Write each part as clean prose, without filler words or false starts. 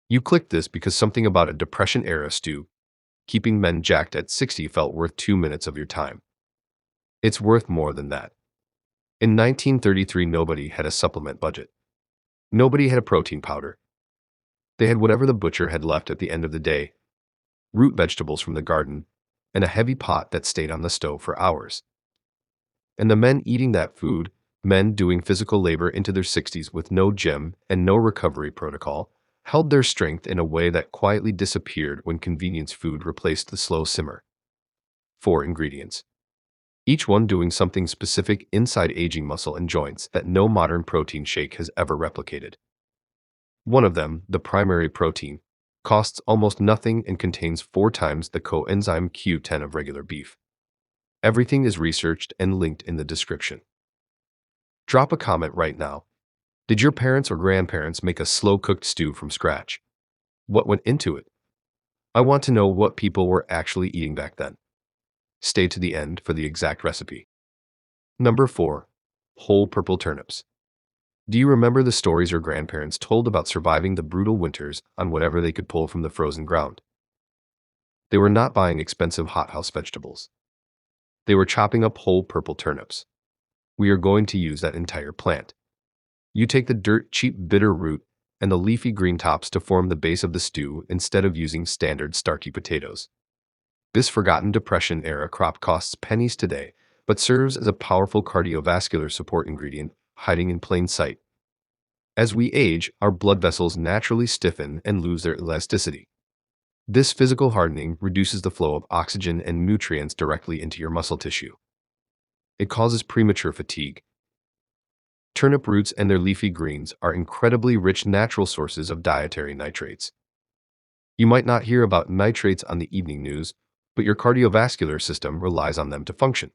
You clicked this because something about a Depression-era stew keeping men jacked at 60 felt worth 2 minutes of your time. It's worth more than that. In 1933, nobody had a supplement budget. Nobody had a protein powder. They had whatever the butcher had left at the end of the day, root vegetables from the garden, and a heavy pot that stayed on the stove for hours. And the men eating that food, men doing physical labor into their 60s with no gym and no recovery protocol, held their strength in a way that quietly disappeared when convenience food replaced the slow simmer. 4 ingredients. Each one doing something specific inside aging muscle and joints that no modern protein shake has ever replicated. One of them, the primary protein, costs almost nothing and contains 4 times the coenzyme Q10 of regular beef. Everything is researched and linked in the description. Drop a comment right now. Did your parents or grandparents make a slow-cooked stew from scratch? What went into it? I want to know what people were actually eating back then. Stay to the end for the exact recipe. Number 4. Whole purple turnips. Do you remember the stories your grandparents told about surviving the brutal winters on whatever they could pull from the frozen ground? They were not buying expensive hothouse vegetables. They were chopping up whole purple turnips. We are going to use that entire plant. You take the dirt cheap bitter root and the leafy green tops to form the base of the stew instead of using standard starchy potatoes. This forgotten Depression-era crop costs pennies today, but serves as a powerful cardiovascular support ingredient hiding in plain sight. As we age, our blood vessels naturally stiffen and lose their elasticity. This physical hardening reduces the flow of oxygen and nutrients directly into your muscle tissue. It causes premature fatigue. Turnip roots and their leafy greens are incredibly rich natural sources of dietary nitrates. You might not hear about nitrates on the evening news, but your cardiovascular system relies on them to function.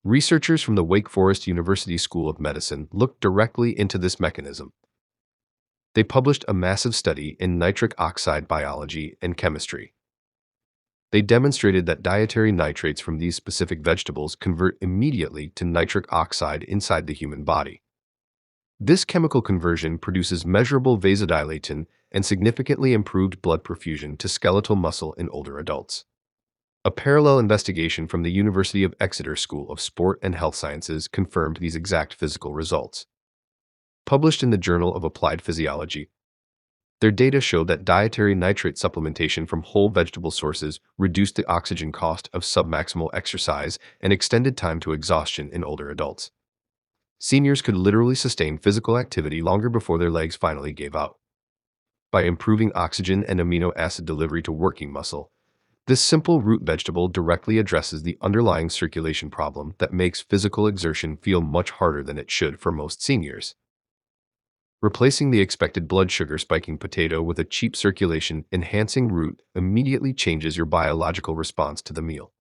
Researchers from the Wake Forest University School of Medicine looked directly into this mechanism. They published a massive study in nitric oxide biology and chemistry. They demonstrated that dietary nitrates from these specific vegetables convert immediately to nitric oxide inside the human body. This chemical conversion produces measurable vasodilatation and significantly improved blood perfusion to skeletal muscle in older adults. A parallel investigation from the University of Exeter School of Sport and Health Sciences confirmed these exact physical results. Published in the Journal of Applied Physiology, their data showed that dietary nitrate supplementation from whole vegetable sources reduced the oxygen cost of submaximal exercise and extended time to exhaustion in older adults. Seniors could literally sustain physical activity longer before their legs finally gave out. By improving oxygen and amino acid delivery to working muscle, this simple root vegetable directly addresses the underlying circulation problem that makes physical exertion feel much harder than it should for most seniors. Replacing the expected blood sugar spiking potato with a cheap circulation-enhancing root immediately changes your biological response to the meal.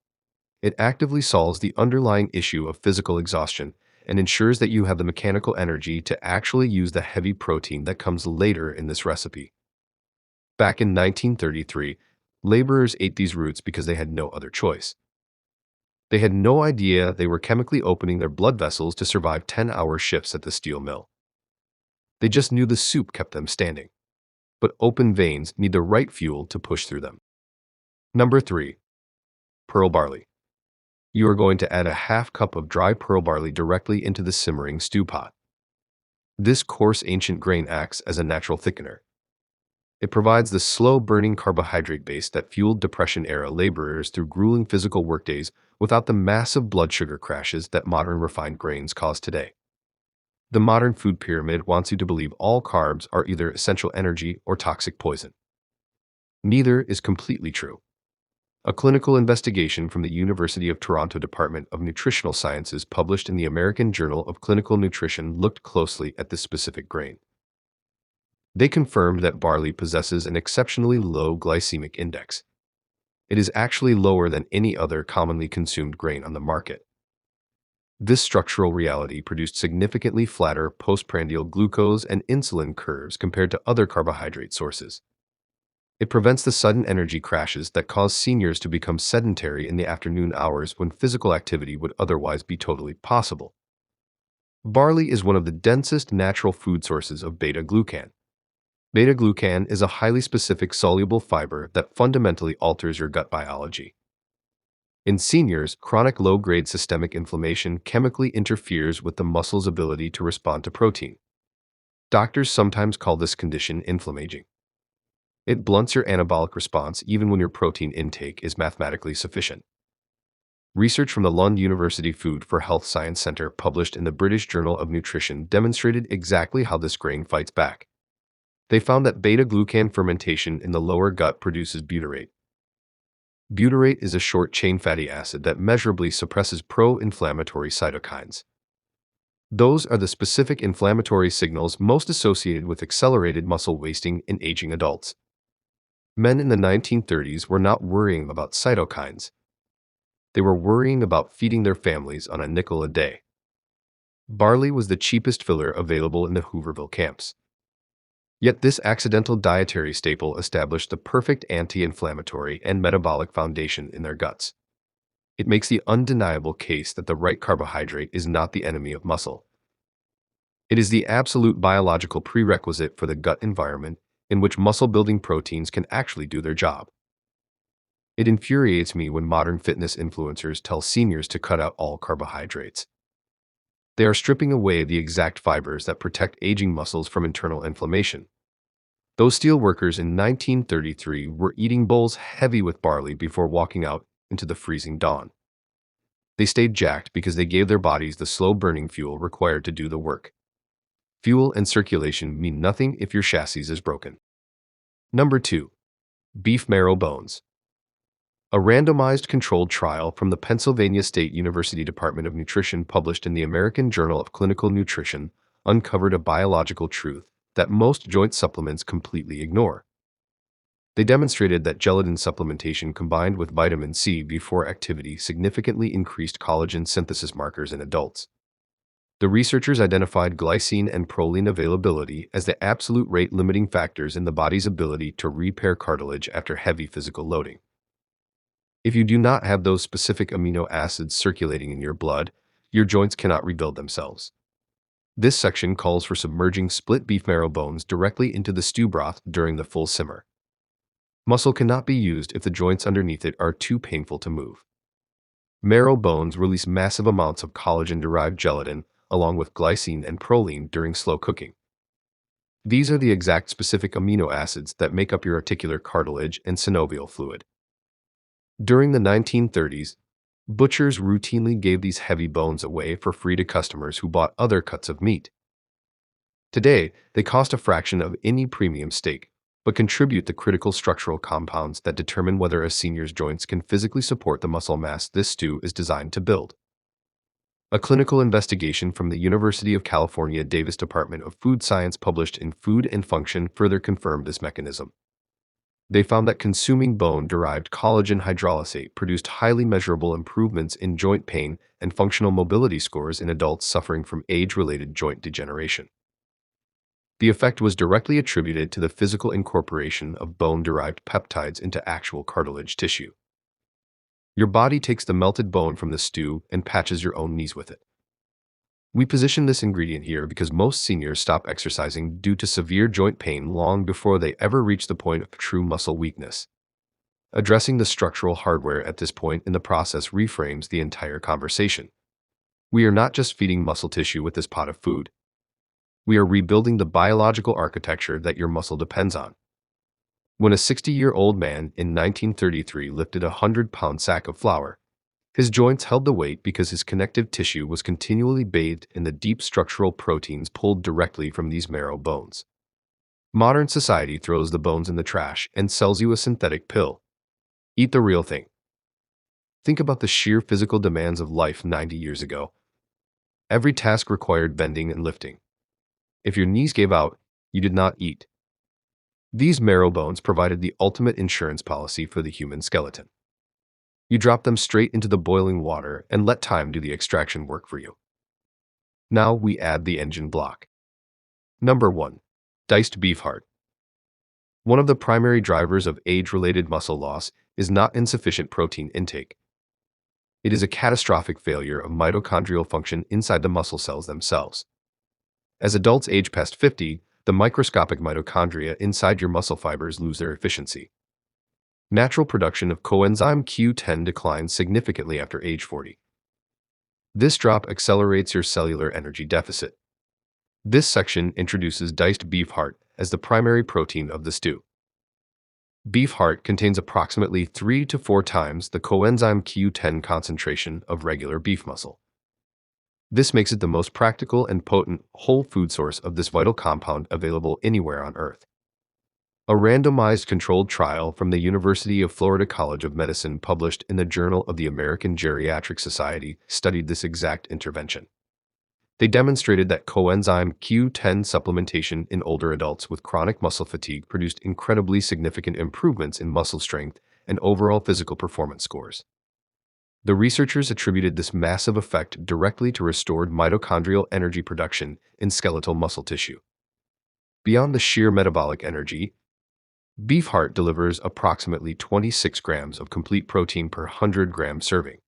It actively solves the underlying issue of physical exhaustion and ensures that you have the mechanical energy to actually use the heavy protein that comes later in this recipe. Back in 1933, laborers ate these roots because they had no other choice. They had no idea they were chemically opening their blood vessels to survive 10-hour shifts at the steel mill. They just knew the soup kept them standing. But open veins need the right fuel to push through them. Number 3. Pearl barley. You are going to add a half cup of dry pearl barley directly into the simmering stew pot. This coarse ancient grain acts as a natural thickener. It provides the slow-burning carbohydrate base that fueled Depression-era laborers through grueling physical workdays without the massive blood sugar crashes that modern refined grains cause today. The modern food pyramid wants you to believe all carbs are either essential energy or toxic poison. Neither is completely true. A clinical investigation from the University of Toronto Department of Nutritional Sciences published in the American Journal of Clinical Nutrition looked closely at this specific grain. They confirmed that barley possesses an exceptionally low glycemic index. It is actually lower than any other commonly consumed grain on the market. This structural reality produced significantly flatter postprandial glucose and insulin curves compared to other carbohydrate sources. It prevents the sudden energy crashes that cause seniors to become sedentary in the afternoon hours when physical activity would otherwise be totally possible. Barley is one of the densest natural food sources of beta-glucan. Beta-glucan is a highly specific soluble fiber that fundamentally alters your gut biology. In seniors, chronic low-grade systemic inflammation chemically interferes with the muscle's ability to respond to protein. Doctors sometimes call this condition inflammaging. It blunts your anabolic response even when your protein intake is mathematically sufficient. Research from the Lund University Food for Health Science Centre published in the British Journal of Nutrition demonstrated exactly how this grain fights back. They found that beta-glucan fermentation in the lower gut produces butyrate. Butyrate is a short-chain fatty acid that measurably suppresses pro-inflammatory cytokines. Those are the specific inflammatory signals most associated with accelerated muscle wasting in aging adults. Men in the 1930s were not worrying about cytokines. They were worrying about feeding their families on a nickel a day. Barley was the cheapest filler available in the Hooverville camps. Yet this accidental dietary staple established the perfect anti-inflammatory and metabolic foundation in their guts. It makes the undeniable case that the right carbohydrate is not the enemy of muscle. It is the absolute biological prerequisite for the gut environment in which muscle-building proteins can actually do their job. It infuriates me when modern fitness influencers tell seniors to cut out all carbohydrates. They are stripping away the exact fibers that protect aging muscles from internal inflammation. Those steel workers in 1933 were eating bowls heavy with barley before walking out into the freezing dawn. They stayed jacked because they gave their bodies the slow-burning fuel required to do the work. Fuel and circulation mean nothing if your chassis is broken. Number 2. Beef marrow bones. A randomized controlled trial from the Pennsylvania State University Department of Nutrition published in the American Journal of Clinical Nutrition uncovered a biological truth that most joint supplements completely ignore. They demonstrated that gelatin supplementation combined with vitamin C before activity significantly increased collagen synthesis markers in adults. The researchers identified glycine and proline availability as the absolute rate-limiting factors in the body's ability to repair cartilage after heavy physical loading. If you do not have those specific amino acids circulating in your blood, your joints cannot rebuild themselves. This section calls for submerging split beef marrow bones directly into the stew broth during the full simmer. Muscle cannot be used if the joints underneath it are too painful to move. Marrow bones release massive amounts of collagen-derived gelatin along with glycine and proline during slow cooking. These are the exact specific amino acids that make up your articular cartilage and synovial fluid. During the 1930s, butchers routinely gave these heavy bones away for free to customers who bought other cuts of meat. Today, they cost a fraction of any premium steak, but contribute the critical structural compounds that determine whether a senior's joints can physically support the muscle mass this stew is designed to build. A clinical investigation from the University of California Davis Department of Food Science published in Food and Function further confirmed this mechanism. They found that consuming bone-derived collagen hydrolysate produced highly measurable improvements in joint pain and functional mobility scores in adults suffering from age-related joint degeneration. The effect was directly attributed to the physical incorporation of bone-derived peptides into actual cartilage tissue. Your body takes the melted bone from the stew and patches your own knees with it. We position this ingredient here because most seniors stop exercising due to severe joint pain long before they ever reach the point of true muscle weakness. Addressing the structural hardware at this point in the process reframes the entire conversation. We are not just feeding muscle tissue with this pot of food. We are rebuilding the biological architecture that your muscle depends on. When a 60-year-old man in 1933 lifted a 100-pound sack of flour, his joints held the weight because his connective tissue was continually bathed in the deep structural proteins pulled directly from these marrow bones. Modern society throws the bones in the trash and sells you a synthetic pill. Eat the real thing. Think about the sheer physical demands of life 90 years ago. Every task required bending and lifting. If your knees gave out, you did not eat. These marrow bones provided the ultimate insurance policy for the human skeleton. You drop them straight into the boiling water and let time do the extraction work for you. Now we add the engine block. Number 1. Diced beef heart. One of the primary drivers of age-related muscle loss is not insufficient protein intake. It is a catastrophic failure of mitochondrial function inside the muscle cells themselves. As adults age past 50, the microscopic mitochondria inside your muscle fibers lose their efficiency. Natural production of coenzyme Q10 declines significantly after age 40. This drop accelerates your cellular energy deficit. This section introduces diced beef heart as the primary protein of the stew. Beef heart contains approximately 3 to 4 times the coenzyme Q10 concentration of regular beef muscle. This makes it the most practical and potent whole food source of this vital compound available anywhere on Earth. A randomized controlled trial from the University of Florida College of Medicine published in the Journal of the American Geriatric Society studied this exact intervention. They demonstrated that coenzyme Q10 supplementation in older adults with chronic muscle fatigue produced incredibly significant improvements in muscle strength and overall physical performance scores. The researchers attributed this massive effect directly to restored mitochondrial energy production in skeletal muscle tissue. Beyond the sheer metabolic energy, beef heart delivers approximately 26 grams of complete protein per 100-gram serving.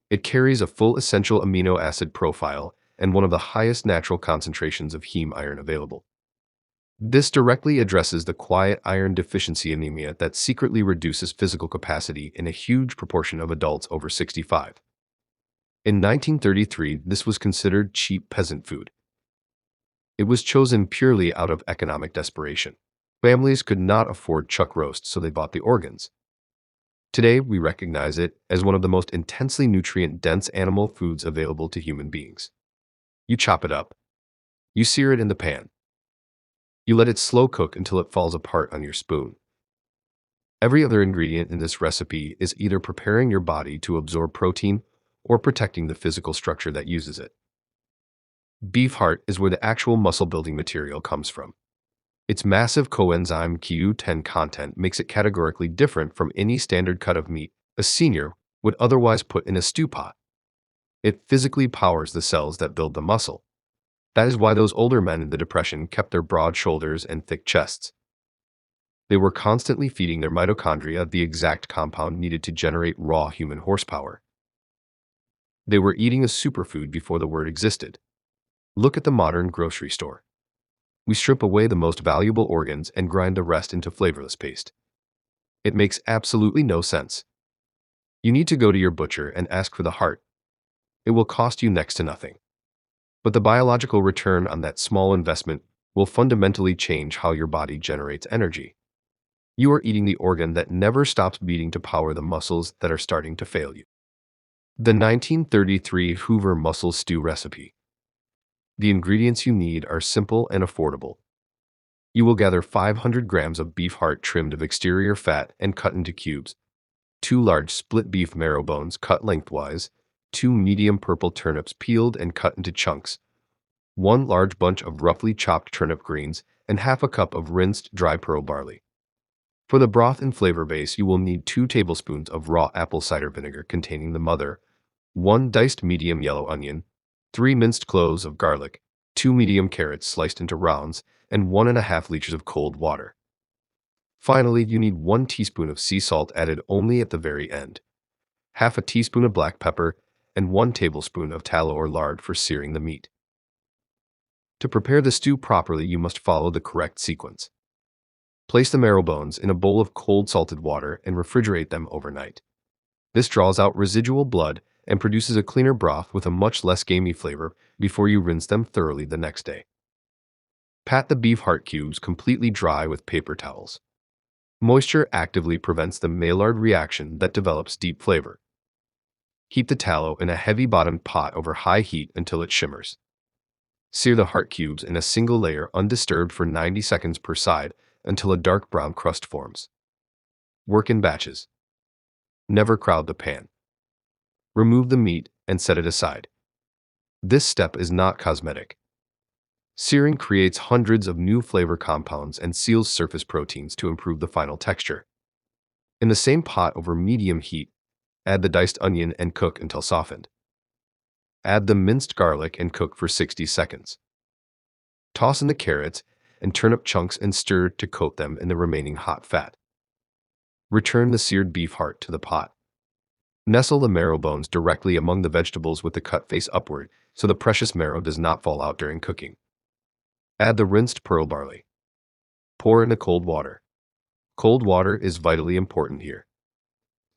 It carries a full essential amino acid profile and one of the highest natural concentrations of heme iron available. This directly addresses the quiet iron deficiency anemia that secretly reduces physical capacity in a huge proportion of adults over 65. In 1933, this was considered cheap peasant food. It was chosen purely out of economic desperation. Families could not afford chuck roast, so they bought the organs. Today, we recognize it as one of the most intensely nutrient-dense animal foods available to human beings. You chop it up. You sear it in the pan. You let it slow cook until it falls apart on your spoon. Every other ingredient in this recipe is either preparing your body to absorb protein or protecting the physical structure that uses it. Beef heart is where the actual muscle-building material comes from. Its massive coenzyme Q10 content makes it categorically different from any standard cut of meat a senior would otherwise put in a stew pot. It physically powers the cells that build the muscle. That is why those older men in the Depression kept their broad shoulders and thick chests. They were constantly feeding their mitochondria the exact compound needed to generate raw human horsepower. They were eating a superfood before the word existed. Look at the modern grocery store. We strip away the most valuable organs and grind the rest into flavorless paste. It makes absolutely no sense. You need to go to your butcher and ask for the heart. It will cost you next to nothing. But the biological return on that small investment will fundamentally change how your body generates energy. You are eating the organ that never stops beating to power the muscles that are starting to fail you. The 1933 Hoover mussel stew recipe. The ingredients you need are simple and affordable. You will gather 500 grams of beef heart trimmed of exterior fat and cut into cubes, 2 large split beef marrow bones cut lengthwise, 2 medium purple turnips peeled and cut into chunks, 1 large bunch of roughly chopped turnip greens, and half a cup of rinsed dry pearl barley. For the broth and flavor base, you will need 2 tablespoons of raw apple cider vinegar containing the mother, 1 diced medium yellow onion, 3 minced cloves of garlic, 2 medium carrots sliced into rounds, and 1.5 liters of cold water. Finally, you need 1 teaspoon of sea salt added only at the very end, half a teaspoon of black pepper, and 1 tablespoon of tallow or lard for searing the meat. To prepare the stew properly, you must follow the correct sequence. Place the marrow bones in a bowl of cold salted water and refrigerate them overnight. This draws out residual blood and produces a cleaner broth with a much less gamey flavor before you rinse them thoroughly the next day. Pat the beef heart cubes completely dry with paper towels. Moisture actively prevents the Maillard reaction that develops deep flavor. Heat the tallow in a heavy-bottomed pot over high heat until it shimmers. Sear the heart cubes in a single layer undisturbed for 90 seconds per side until a dark brown crust forms. Work in batches. Never crowd the pan. Remove the meat and set it aside. This step is not cosmetic. Searing creates hundreds of new flavor compounds and seals surface proteins to improve the final texture. In the same pot over medium heat, add the diced onion and cook until softened. Add the minced garlic and cook for 60 seconds. Toss in the carrots and turnip chunks and stir to coat them in the remaining hot fat. Return the seared beef heart to the pot. Nestle the marrow bones directly among the vegetables with the cut face upward so the precious marrow does not fall out during cooking. Add the rinsed pearl barley. Pour into cold water. Cold water is vitally important here.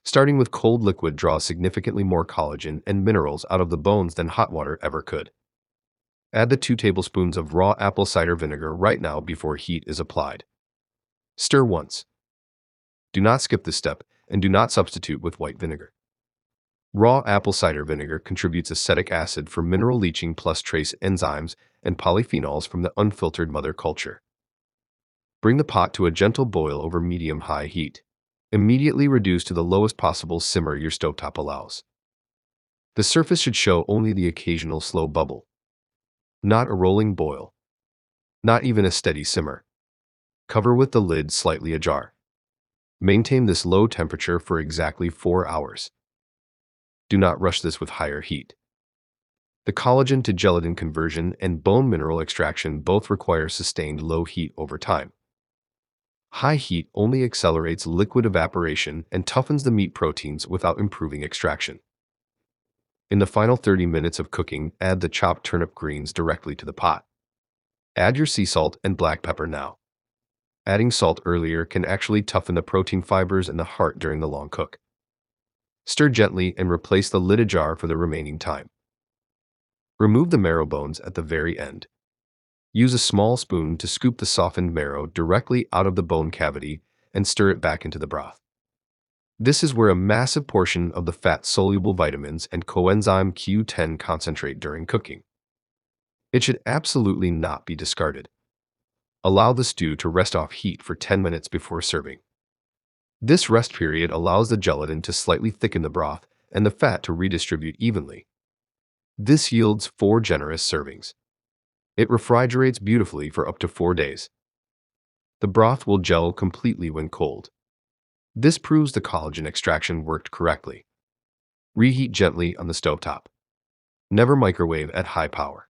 Starting with cold liquid draws significantly more collagen and minerals out of the bones than hot water ever could. Add the 2 tablespoons of raw apple cider vinegar right now before heat is applied. Stir once. Do not skip this step, and do not substitute with white vinegar. Raw apple cider vinegar contributes acetic acid for mineral leaching plus trace enzymes and polyphenols from the unfiltered mother culture. Bring the pot to a gentle boil over medium-high heat. Immediately reduce to the lowest possible simmer your stovetop allows. The surface should show only the occasional slow bubble. Not a rolling boil. Not even a steady simmer. Cover with the lid slightly ajar. Maintain this low temperature for exactly 4 hours. Do not rush this with higher heat. The collagen to gelatin conversion and bone mineral extraction both require sustained low heat over time. High heat only accelerates liquid evaporation and toughens the meat proteins without improving extraction. In the final 30 minutes of cooking, add the chopped turnip greens directly to the pot. Add your sea salt and black pepper now. Adding salt earlier can actually toughen the protein fibers in the heart during the long cook. Stir gently and replace the lid ajar for the remaining time. Remove the marrow bones at the very end. Use a small spoon to scoop the softened marrow directly out of the bone cavity and stir it back into the broth. This is where a massive portion of the fat-soluble vitamins and coenzyme Q10 concentrate during cooking. It should absolutely not be discarded. Allow the stew to rest off heat for 10 minutes before serving. This rest period allows the gelatin to slightly thicken the broth and the fat to redistribute evenly. This yields 4 generous servings. It refrigerates beautifully for up to 4 days. The broth will gel completely when cold. This proves the collagen extraction worked correctly. Reheat gently on the stovetop. Never microwave at high power.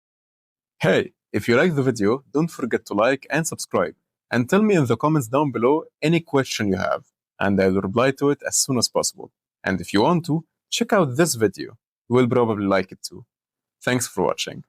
Hey, if you like the video, don't forget to like and subscribe, and tell me in the comments down below any question you have, and I will reply to it as soon as possible. And if you want to, check out this video. You will probably like it too. Thanks for watching.